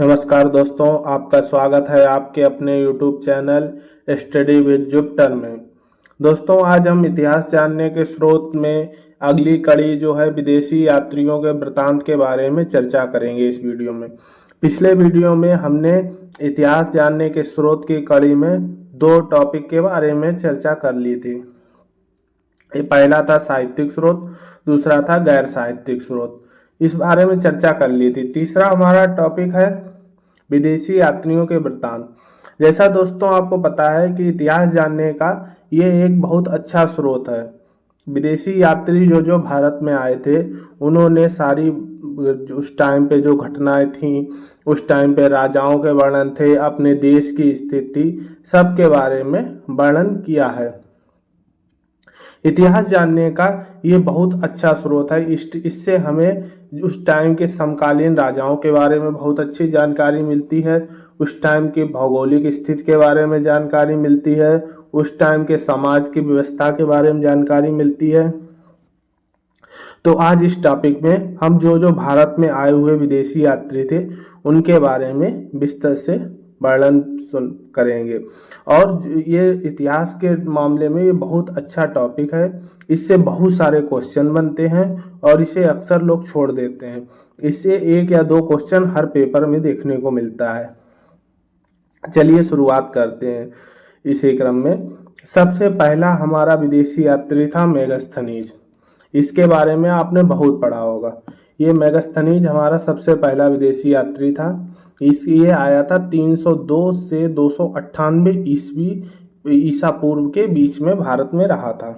नमस्कार दोस्तों, आपका स्वागत है आपके अपने YouTube channel study with Jupiter में। दोस्तों, आज हम इतिहास जानने के स्रोत में अगली कड़ी जो है विदेशी यात्रियों के वृतांत के बारे में चर्चा करेंगे इस वीडियो में। पिछले वीडियो में हमने इतिहास जानने के स्रोत की कड़ी में दो टॉपिक के बारे में चर्चा कर ली थी। ये पहला था साहित्यिक स्रोत, दूसरा था गैर साहित्यिक स्रोत। इस बारे में चर्चा कर ली थी। तीसरा हमारा टॉपिक है विदेशी यात्रियों के वृत्तांत। जैसा दोस्तों आपको पता है कि इतिहास जानने का ये एक बहुत अच्छा स्रोत है। विदेशी यात्री जो भारत में आए थे, उन्होंने सारी उस टाइम पे जो घटनाएं थी, उस टाइम पे राजाओं के वर्णन थे, अपने देश की स्थिति सब के बारे में वर्णन किया है। इतिहास जानने का ये बहुत अच्छा स्रोत है। इससे हमें उस टाइम के समकालीन राजाओं के बारे में बहुत अच्छी जानकारी मिलती है, उस टाइम की भौगोलिक स्थिति के बारे में जानकारी मिलती है, उस टाइम के समाज की व्यवस्था के बारे में जानकारी मिलती है। तो आज इस टॉपिक में हम जो भारत में आए हुए विदेशी यात्री थे उनके बारे में विस्तार से वर्णन करेंगे। और ये इतिहास के मामले में ये बहुत अच्छा टॉपिक है। इससे बहुत सारे क्वेश्चन बनते हैं और इसे अक्सर लोग छोड़ देते हैं। इससे एक या दो क्वेश्चन हर पेपर में देखने को मिलता है। चलिए शुरुआत करते हैं इसी क्रम में। सबसे पहला हमारा विदेशी यात्री था मेगास्थनीज। इसके बारे में आपने बहुत पढ़ा होगा। ये मेगास्थनीज हमारा सबसे पहला विदेशी यात्री था। ये आया था 302 से 298 ईस्वी ईसा पूर्व के बीच में भारत में रहा था।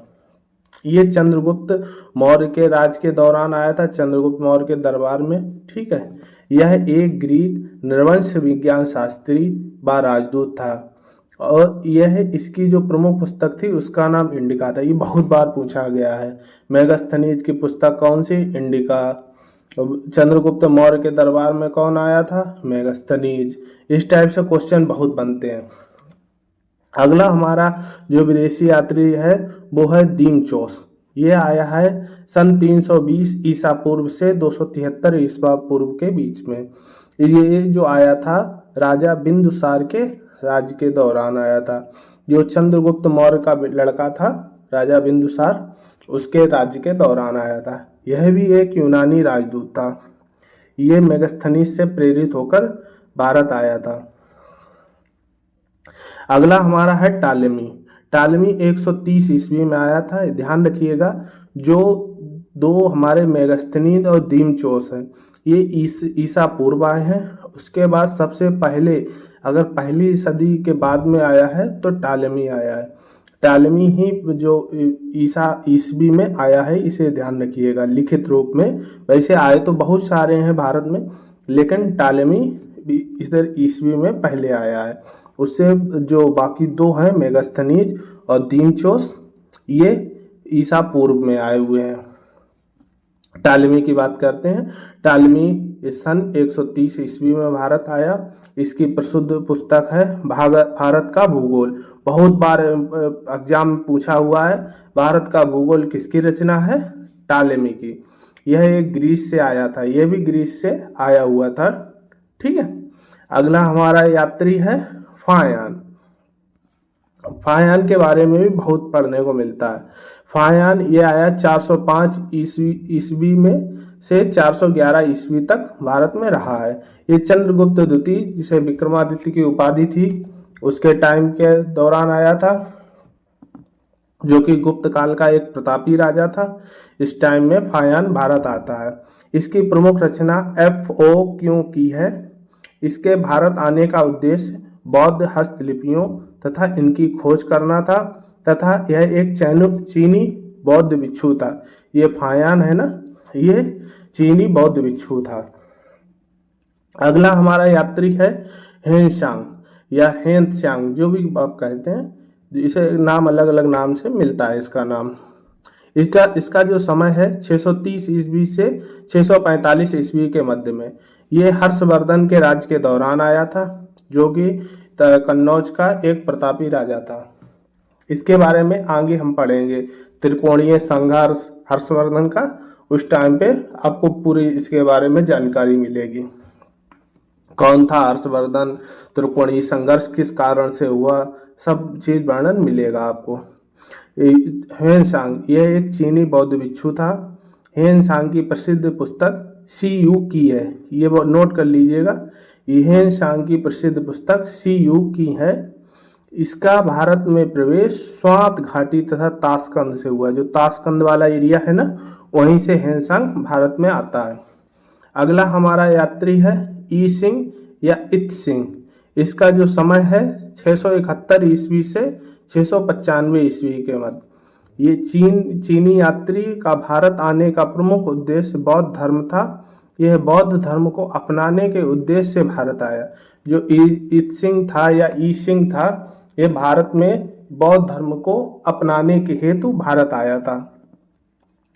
ये चंद्रगुप्त मौर्य के राज के दौरान आया था, चंद्रगुप्त मौर्य के दरबार में। ठीक है, यह एक ग्रीक नृवंश विज्ञान शास्त्री व राजदूत था और यह इसकी जो प्रमुख पुस्तक थी उसका नाम इंडिका था। ये बहुत बार पूछा गया है। मेगास्थनीज की पुस्तक कौन सी? इंडिका। चंद्रगुप्त मौर्य के दरबार में कौन आया था? मेगास्थनीज। इस टाइप से क्वेश्चन बहुत बनते हैं। अगला हमारा जो विदेशी यात्री है वो है दीमचोस। ये आया है सन 320 ईसा पूर्व से 273 ईसा पूर्व के बीच में। ये जो आया था राजा बिंदुसार के राज्य के दौरान आया था। जो चंद्रगुप्त मौर्य का लड़का था राजा बिंदुसार, उसके राज्य के दौरान आया था। यह भी एक यूनानी राजदूत था। ये मेगास्थनीज से प्रेरित होकर भारत आया था। अगला हमारा है टालेमी। टालेमी 130 ईस्वी में आया था। ध्यान रखिएगा, जो दो हमारे मेगास्थनीज और दीमचोस हैं ये ईसा पूर्व आए हैं। उसके बाद सबसे पहले अगर पहली सदी के बाद में आया है तो टालेमी आया है। टालेमी ही जो ईसा ईस्वी में आया है, इसे ध्यान रखिएगा लिखित रूप में। वैसे आए तो बहुत सारे हैं भारत में, लेकिन टालेमी इधर ईस्वी में पहले आया है। उससे जो बाकी दो हैं मेगास्थनीज और दीमचोस, ये ईसा पूर्व में आए हुए हैं। टालेमी की बात करते हैं। टालेमी सन 130 ईस्वी में भारत आया। इसकी प्रसिद्ध पुस्तक है भारत का भूगोल। बहुत बार एग्जाम में पूछा हुआ है, भारत का भूगोल किसकी रचना है? टालेमी की। यह एक ग्रीस से आया था। यह भी ग्रीस से आया हुआ था। ठीक है, अगला हमारा यात्री है फायान। फायान के बारे में भी बहुत पढ़ने को मिलता है। फायान ये आया 405 ईस्वी में से 411 ईस्वी तक भारत में रहा है। ये चंद्रगुप्त द्वितीय, जिसे विक्रमादित्य की उपाधि थी, उसके टाइम के दौरान आया था, जो कि गुप्त काल का एक प्रतापी राजा था। इस टाइम में फायान भारत आता है। इसकी प्रमुख रचना FOQ की है। इसके भारत आने का उद्देश्य बौद्ध हस्तलिपियों तथा इनकी खोज करना था, तथा यह एक चीनी बौद्ध भिक्षु था। ये फायान है ना, ये चीनी बौद्ध भिक्षु था। अगला हमारा यात्री है हेनशांग या हेनत्स्यांग, जो भी आप कहते हैं। इसे नाम अलग अलग नाम से मिलता है इसका नाम। इसका जो समय है 630 ईस्वी से 645 ईस्वी के मध्य में। ये हर्षवर्धन के राज्य के दौरान आया था, जो कि कन्नौज का एक प्रतापी राजा था। इसके बारे में आगे हम पढ़ेंगे। त्रिकोणीय संघर्ष हर्षवर्धन का, उस टाइम पे आपको पूरी इसके बारे में जानकारी मिलेगी। कौन था हर्षवर्धन, त्रिकोणीय संघर्ष किस कारण से हुआ, सब चीज वर्णन मिलेगा आपको। ह्वेनसांग यह एक चीनी बौद्ध भिक्षु था। ह्वेनसांग की प्रसिद्ध पुस्तक सी यू की है, ये वो नोट कर लीजिएगा। ह्वेनसांग की प्रसिद्ध पुस्तक सी यू की है। इसका भारत में प्रवेश स्वात घाटी तथा ताशकंद से हुआ। जो ताशकंद वाला एरिया है ना, वहीं से ह्वेनसांग भारत में आता है। अगला हमारा यात्री है ई सिंह या इत सिंह। इसका जो समय है 671 ईस्वी से 695 ईस्वी के मध्य। ये चीनी यात्री का भारत आने का प्रमुख उद्देश्य बौद्ध धर्म था। यह बौद्ध धर्म को अपनाने के उद्देश्य से भारत आया। जो इत सिंह था या ई सिंह था, यह भारत में बौद्ध धर्म को अपनाने के हेतु भारत आया था।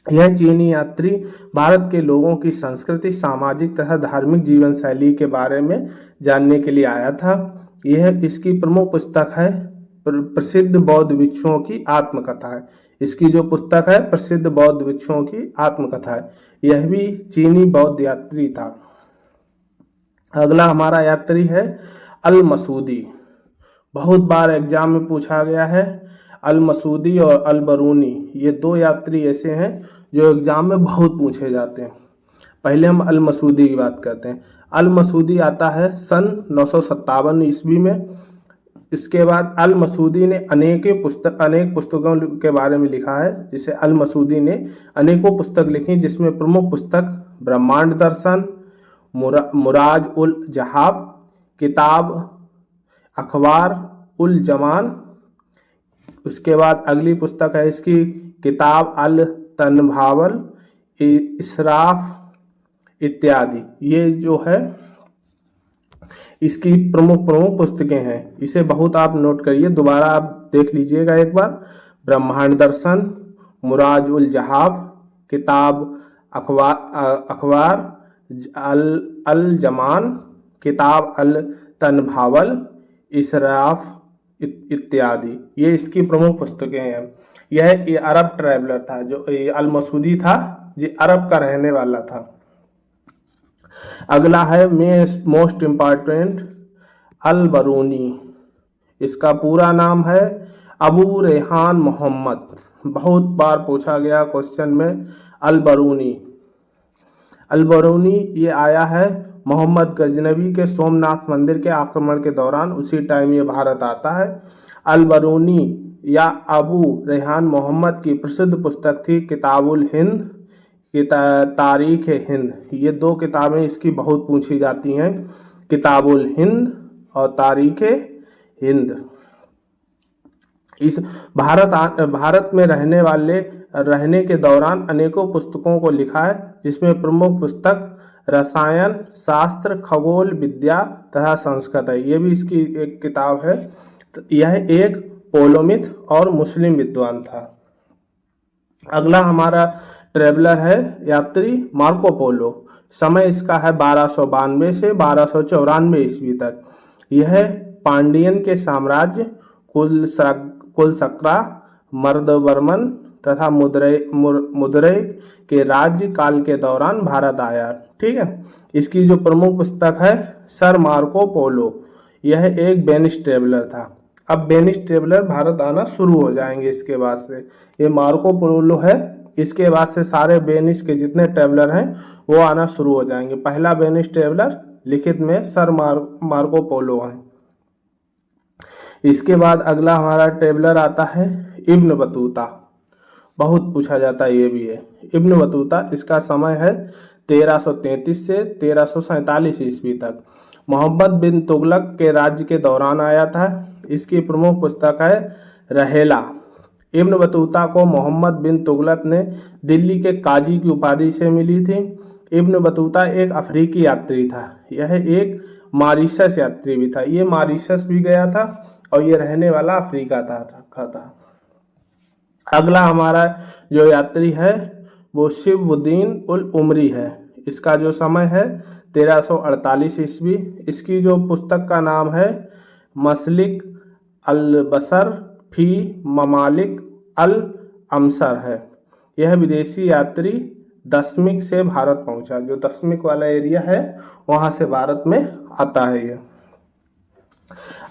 यह चीनी यात्री भारत के लोगों की संस्कृति, सामाजिक तथा धार्मिक जीवन शैली के बारे में जानने के लिए आया था। यह इसकी प्रमुख पुस्तक है प्रसिद्ध बौद्ध भिक्षुओं की आत्मकथा है। इसकी जो पुस्तक है प्रसिद्ध बौद्ध भिक्षुओं की आत्मकथा है। यह भी चीनी बौद्ध यात्री था। अगला हमारा यात्री है अल मसूदी। बहुत बार एग्जाम में पूछा गया है। अल मसूदी और अल बरूनी, ये दो यात्री ऐसे हैं जो एग्जाम में बहुत पूछे जाते हैं। पहले हम अल मसूदी की बात करते हैं। अल मसूदी आता है सन 957 ईस्वी में। इसके बाद अल मसूदी ने अनेक पुस्तकों के बारे में लिखा है। जिसे अल मसूदी ने अनेकों पुस्तक लिखी, जिसमें प्रमुख पुस्तक ब्रह्मांड दर्शन, मुराज उल जहाब, किताब अखबार उल जमान। उसके बाद अगली पुस्तक है इसकी किताब अल तनभावल, इसराफ इत्यादि। ये जो है इसकी प्रमुख पुस्तकें हैं। इसे बहुत आप नोट करिए, दोबारा आप देख लीजिएगा एक बार। ब्रह्मांड दर्शन, मुराज उल जहाब, किताब अखबार अल जमान, किताब अल तनभावल, इसराफ इत्यादि। ये इसकी प्रमुख पुस्तकें हैं। यह अरब ट्रैवलर था। जो अल मसूदी था, ये अरब का रहने वाला था। अगला है मोस्ट इम्पॉर्टेंट अल बरूनी। इसका पूरा नाम है अबू रेहान मोहम्मद। बहुत बार पूछा गया क्वेश्चन में अल बरूनी। अल बरूनी ये आया है मोहम्मद गजनवी के सोमनाथ मंदिर के आक्रमण के दौरान, उसी टाइम ये भारत आता है। अल बरूनी या अबू रेहान मोहम्मद की प्रसिद्ध पुस्तक थी किताबुल हिंद, तारीख हिंद। ये दो किताबें इसकी बहुत पूछी जाती हैं, किताबुल हिंद और तारीख हिंद। इस भारत में रहने के दौरान अनेकों पुस्तकों को लिखा है, जिसमें प्रमुख पुस्तक रसायन शास्त्र, खगोल विद्या तथा संस्कृत है। ये भी इसकी एक किताब है। तो यह एक पोलोमिथ और मुस्लिम विद्वान था। अगला हमारा ट्रेवलर है यात्री मार्को पोलो। समय इसका है 1292 से 1294 ईस्वी तक। यह पांडियन के साम्राज्य कुलशक्रा, मर्दवर्मन तथा मदुरै के राज्य काल के दौरान भारत आया। ठीक है। इसकी जो प्रमुख पुस्तक है सर मार्को पोलो। यह एक बेनिश ट्रेवलर था। अब बेनिश ट्रेवलर भारत आना शुरू हो जाएंगे इसके बाद से। ये मार्को पोलो है, इसके बाद से सारे बेनिश के जितने ट्रेवलर हैं वो आना शुरू हो जाएंगे। पहला बेनिश ट्रेवलर लिखित में सर मार्को पोलो है। इसके बाद अगला हमारा ट्रेवलर आता है इब्न बतूता। बहुत पूछा जाता है, ये भी है इब्न बतूता। इसका समय है 1333 से 1347 ईस्वी तक। मोहम्मद बिन तुगलक के राज्य के दौरान आया था। इसकी प्रमुख पुस्तक है रहेला। इब्न बतूता को मोहम्मद बिन तुगलक ने दिल्ली के काजी की उपाधि से मिली थी। इब्न बतूता एक अफ्रीकी यात्री था। यह एक मॉरिशस यात्री भी था। ये मॉरिशस भी गया था और ये रहने वाला अफ्रीका था। अगला हमारा जो यात्री है वो शिवउद्दीन उल उमरी है। इसका जो समय है 1348 ईस्वी। इसकी जो पुस्तक का नाम है मसलिक अल बसर फी ममालिक अल अमसर है। यह विदेशी यात्री दशमिक से भारत पहुंचा। जो दशमिक वाला एरिया है वहां से भारत में आता है ये।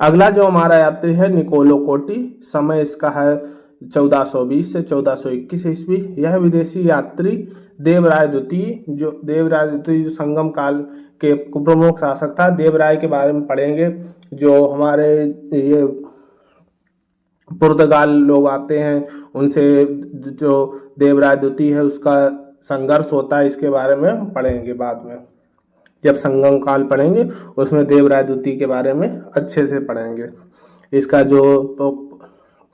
अगला जो हमारा यात्री है निकोलो कोटी, समय इसका है 1420 से 1421 ईस्वी। यह विदेशी यात्री देवराय द्वितीय जो संगम काल के प्रमुख शासक था। देवराय के बारे में पढ़ेंगे। जो हमारे ये पुर्तगाल लोग आते हैं उनसे जो देवराय द्वितीय है उसका संघर्ष होता है, इसके बारे में हम पढ़ेंगे बाद में। जब संगम काल पढ़ेंगे उसमें देवराय द्वितीय के बारे में अच्छे से पढ़ेंगे। इसका जो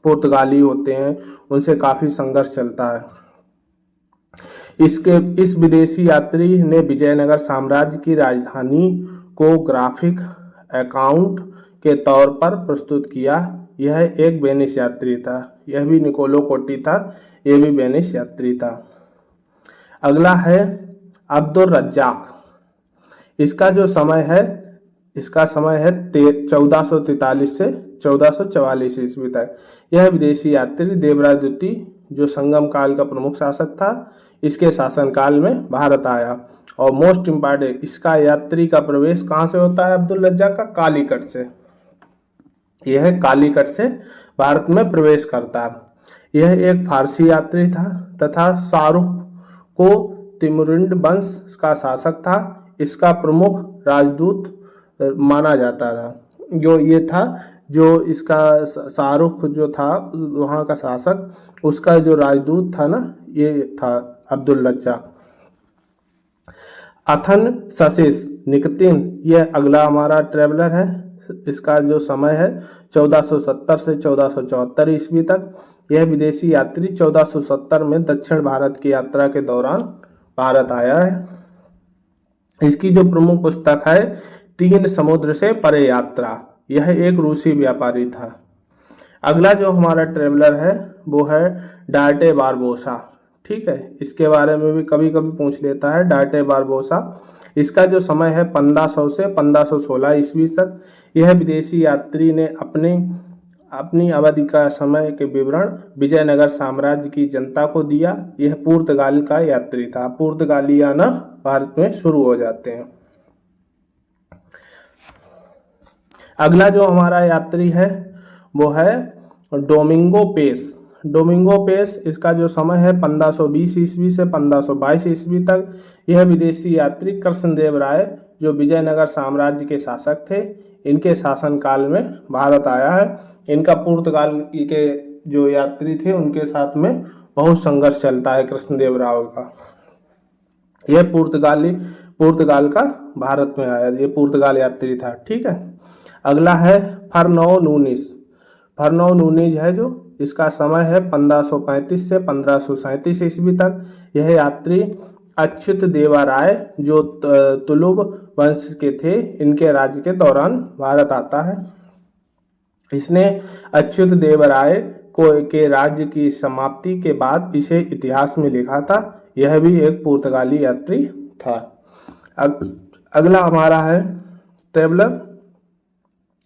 पुर्तगाली होते हैं उनसे काफ़ी संघर्ष चलता है। इस विदेशी यात्री ने विजयनगर साम्राज्य की राजधानी को ग्राफिक अकाउंट के तौर पर प्रस्तुत किया। यह एक वेनिस यात्री था। यह भी निकोलो कोटी था, यह भी वेनिस यात्री था। अगला है अब्दुल रज्जाक। इसका समय है 1443 से 1444 ईस्वी तक। यह विदेशी यात्री देवराय द्वितीय जो संगम काल का प्रमुख शासक था, इसके शासनकाल में भारत आया। और मोस्ट इम्पॉर्टेंट, इसका यात्री का प्रवेश कहाँ से होता है अब्दुल रज्जाक का? कालीकट से। यह कालीकट से भारत में प्रवेश करता है। यह एक फारसी यात्री था तथा शाहरुख को तिमुरिड वंश का शासक था। इसका प्रमुख राजदूत माना जाता था। जो इसका शाहरुख जो था वहाँ का शासक, उसका जो राजदूत था ना, ये था अब्दुल रज्जाक। अथन ससिस निकतिन, यह अगला हमारा ट्रेवलर है। इसका जो समय है 1470 से 1474 ईस्वी तक। यह विदेशी यात्री 1470 में दक्षिण भारत की यात्रा के दौरान भारत आया है। इसकी जो प्रमुख पुस्तक है 3 समुद्र से परे यात्रा, यह एक रूसी व्यापारी था। अगला जो हमारा ट्रेवलर है वो है डार्टे बारबोसा। ठीक है, इसके बारे में भी कभी कभी पूछ लेता है डार्टे बारबोसा। इसका जो समय है 1500 से 1516 ईस्वी तक। यह विदेशी यात्री ने अपनी अवधि का समय के विवरण विजयनगर साम्राज्य की जनता को दिया। यह पुर्तगाल का यात्री था। पुर्तगाली आना भारत में शुरू हो जाते हैं। अगला जो हमारा यात्री है वो है डोमिंगो पेस। डोमिंगो पेस, इसका जो समय है 1520 ईस्वी से 1522 ईस्वी तक। यह विदेशी यात्री कृष्णदेव राय जो विजयनगर साम्राज्य के शासक थे, इनके शासनकाल में भारत आया है। इनका पुर्तगाल के जो यात्री थे उनके साथ में बहुत संघर्ष चलता है कृष्णदेव राय का। यह पुर्तगाल का भारत में आया, ये पुर्तगाल यात्री था। ठीक है, अगला है फर्नौ नूनीस। फर्नौ नूनीज है जो, इसका समय है 1535 से 1537 ईस्वी तक। यह यात्री अच्युत देवा राय जो तुलुब वंश के थे, इनके राज्य के दौरान भारत आता है। इसने अच्युत देव राय के राज्य की समाप्ति के बाद इसे इतिहास में लिखा था। यह भी एक पुर्तगाली यात्री था। अगला हमारा है ट्रेवलर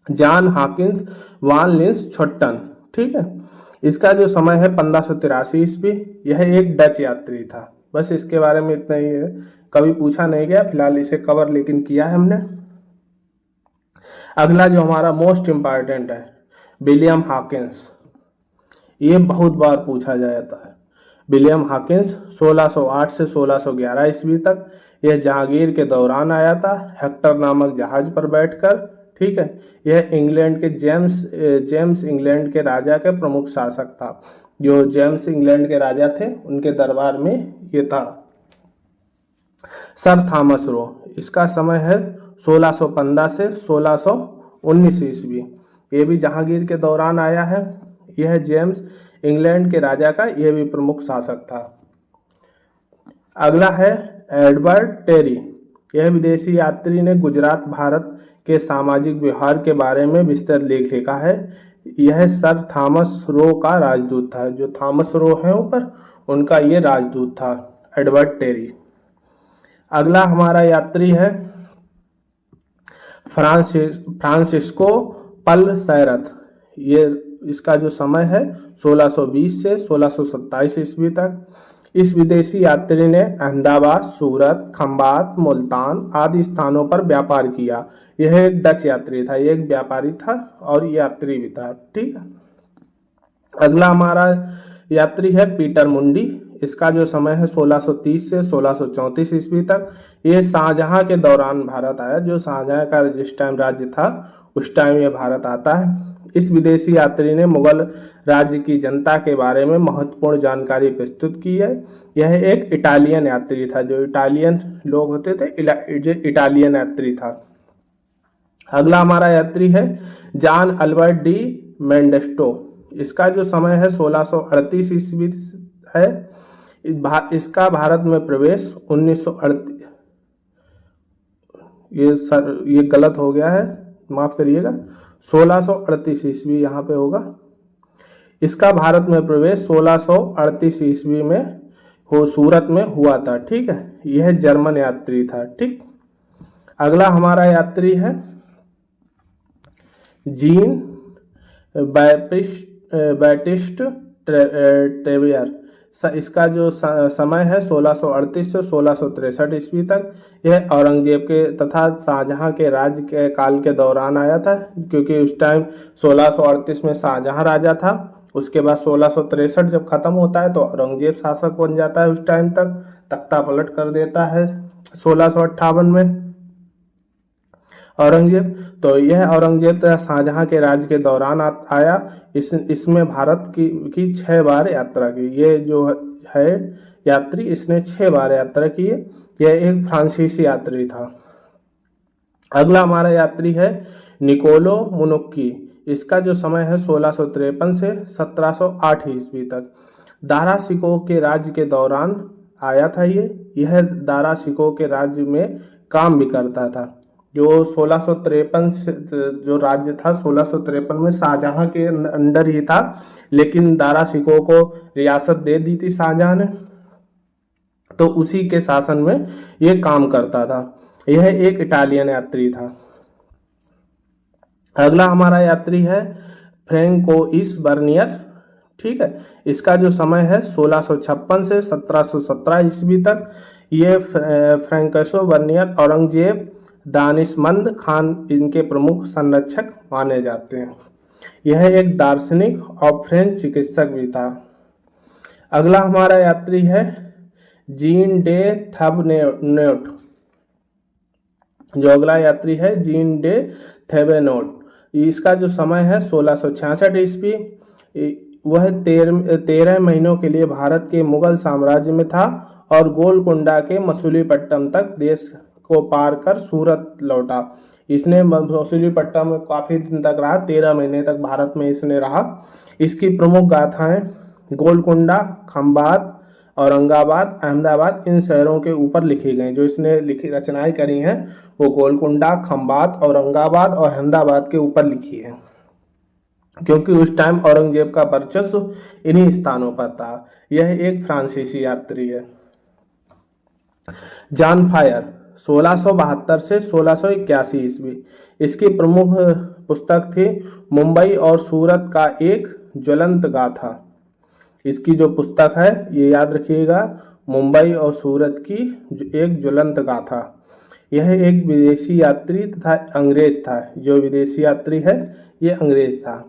जॉन हॉकिंस वान लिंस छोट्टन। ठीक है, इसका जो समय है 1583 ईस्वी। यह एक डच यात्री था। बस इसके बारे में इतना ही है, कभी पूछा नहीं गया, फिलहाल इसे कवर लेकिन किया है हमने। अगला जो हमारा मोस्ट इम्पॉर्टेंट है विलियम हॉकिंस। ये बहुत बार पूछा जाता है। विलियम हॉकिंस 1608 से 1611 ईस्वी तक। यह जहांगीर के दौरान आया था हेक्टर नामक जहाज पर बैठकर। ठीक है, यह इंग्लैंड के जेम्स इंग्लैंड के राजा के प्रमुख शासक था। जो जेम्स इंग्लैंड के राजा थे उनके दरबार में ये था। सर थॉमस रो, इसका समय है 1615 से 1619 ईस्वी। ये भी जहांगीर के दौरान आया है। यह जेम्स इंग्लैंड के राजा का यह भी प्रमुख शासक था। अगला है एडवर्ड टेरी। यह विदेशी यात्री ने गुजरात भारत के सामाजिक व्यवहार के बारे में विस्तृत लेख लिखा है। यह सर थॉमस रो का राजदूत था। जो थॉमस रो है ऊपर, उनका ये राजदूत था एडवर्ड टेरी। अगला हमारा यात्री है फ्रांसिस्को पल सैरथ। ये इसका जो समय है 1620 से 1627 ईस्वी तक। इस विदेशी यात्री ने अहमदाबाद, सूरत, खंबात, मुल्तान आदि स्थानों पर व्यापार किया। यह एक डच यात्री था, ये एक व्यापारी था और यात्री भी था। ठीक है। अगला हमारा यात्री है पीटर मुंडी। इसका जो समय है 1630 से 1634 ईस्वी तक। ये शाहजहां के दौरान भारत आया। जो शाहजहां का जिस टाइम राज्य था उस टाइम ये भारत आता है। इस विदेशी यात्री ने मुगल राज्य की जनता के बारे में महत्वपूर्ण जानकारी प्रस्तुत की है। यह एक इटालियन यात्री था। जो इटालियन लोग होते थे इटालियन यात्री था। अगला हमारा यात्री है जॉन अल्बर्ट डी मेंडेस्टो। इसका जो समय है 1638 ईस्वी है। इसका भारत में प्रवेश 1938, ये गलत हो गया है, माफ करिएगा, 1638 ईस्वी यहाँ पे होगा। इसका भारत में प्रवेश 1638 ईस्वी में सूरत में हुआ था। ठीक है। यह जर्मन यात्री था। ठीक। अगला हमारा यात्री है जीन बैटिस्ट ट्रेवियर। इसका जो समय है 1638 से 1663 ईस्वी तक। यह औरंगजेब के तथा शाहजहां के राज्य के काल के दौरान आया था, क्योंकि उस टाइम 1638 में शाहजहां राजा था। उसके बाद 1663 जब खत्म होता है तो औरंगजेब शासक बन जाता है। उस टाइम तक तख्ता पलट कर देता है 1658 में औरंगजेब। तो यह औरंगजेब शाहजहां के राज्य के दौरान आया। इसमें भारत की 6 बार यात्रा की। ये जो है यात्री, इसने 6 बार यात्रा की है। यह एक फ्रांसीसी यात्री था। अगला हमारा यात्री है निकोलो मुनुक्की। इसका जो समय है 1653 से 1708 ईस्वी तक। दारा सिकोह के राज्य के दौरान आया था। यह दारा सिकोह के राज्य में काम भी करता था। जो 1653 जो राज्य था 1653 में शाहजहां के अंडर ही था, लेकिन दारा सिकोह को रियासत दे दी थी शाहजहां ने, तो उसी के शासन में ये काम करता था। यह एक इटालियन यात्री था। अगला हमारा यात्री है फ्रैंकोइस बर्नियर। ठीक है। इसका जो समय है 1656 से 1717 ईस्वी तक। ये फ्रैंकोइस बर्नियर औरंगजेब दानिशमंद खान इनके प्रमुख संरक्षक माने जाते हैं। यह एक दार्शनिक और फ्रेंच चिकित्सक भी था। अगला हमारा यात्री है जीन डे थेवेनोट। जो अगला यात्री है जीन डे थेवेनोट। इसका जो समय है 1666 ईस्वी। वह 13 महीनों के लिए भारत के मुगल साम्राज्य में था और गोलकुंडा के मसूलीपट्टनम तक देश को पार कर सूरत लौटा। इसने मसूलीपट्टनम में काफी दिन तक रहा, 13 महीने तक भारत में इसने रहा। इसकी प्रमुख गाथाएं गोलकुंडा, खंबात, औरंगाबाद, अहमदाबाद इन शहरों के ऊपर लिखी गई। जो इसने लिखी रचनाएं करी हैं वो गोलकुंडा, खंबात, औरंगाबाद और अहमदाबाद के ऊपर लिखी है, क्योंकि उस टाइम औरंगजेब का वर्चस्व इन्हीं स्थानों पर था। यह एक फ्रांसीसी यात्री है। जॉन फायर 1672 से 1681 ईस्वी। इसकी प्रमुख पुस्तक थी मुंबई और सूरत का एक ज्वलंत गाथा। इसकी जो पुस्तक है ये याद रखिएगा, मुंबई और सूरत की एक ज्वलंत गाथा। यह एक विदेशी यात्री तथा अंग्रेज था। जो विदेशी यात्री है ये अंग्रेज था।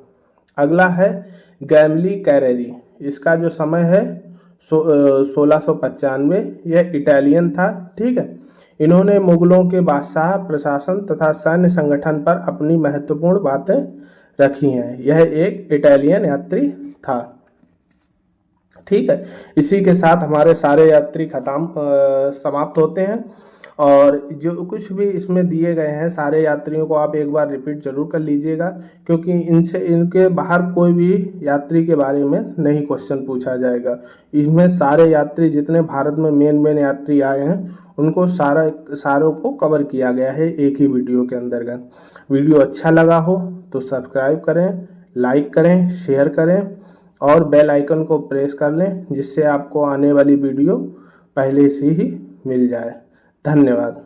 अगला है गैमली कैरेरी। इसका जो समय है 1695। यह इटालियन था। ठीक है। इन्होंने मुगलों के बादशाह, प्रशासन तथा सैन्य संगठन पर अपनी महत्वपूर्ण बातें रखी हैं। यह एक इटालियन यात्री था। ठीक है। इसी के साथ हमारे सारे यात्री समाप्त होते हैं। और जो कुछ भी इसमें दिए गए हैं सारे यात्रियों को आप एक बार रिपीट जरूर कर लीजिएगा, क्योंकि इनके बाहर कोई भी यात्री के बारे में नहीं क्वेश्चन पूछा जाएगा। इसमें सारे यात्री जितने भारत में मेन यात्री आए हैं उनको सारों को कवर किया गया है एक ही वीडियो के अंतर्गत। वीडियो अच्छा लगा हो तो सब्सक्राइब करें, लाइक करें, शेयर करें और बेल आइकन को प्रेस कर लें, जिससे आपको आने वाली वीडियो पहले से ही मिल जाए। धन्यवाद।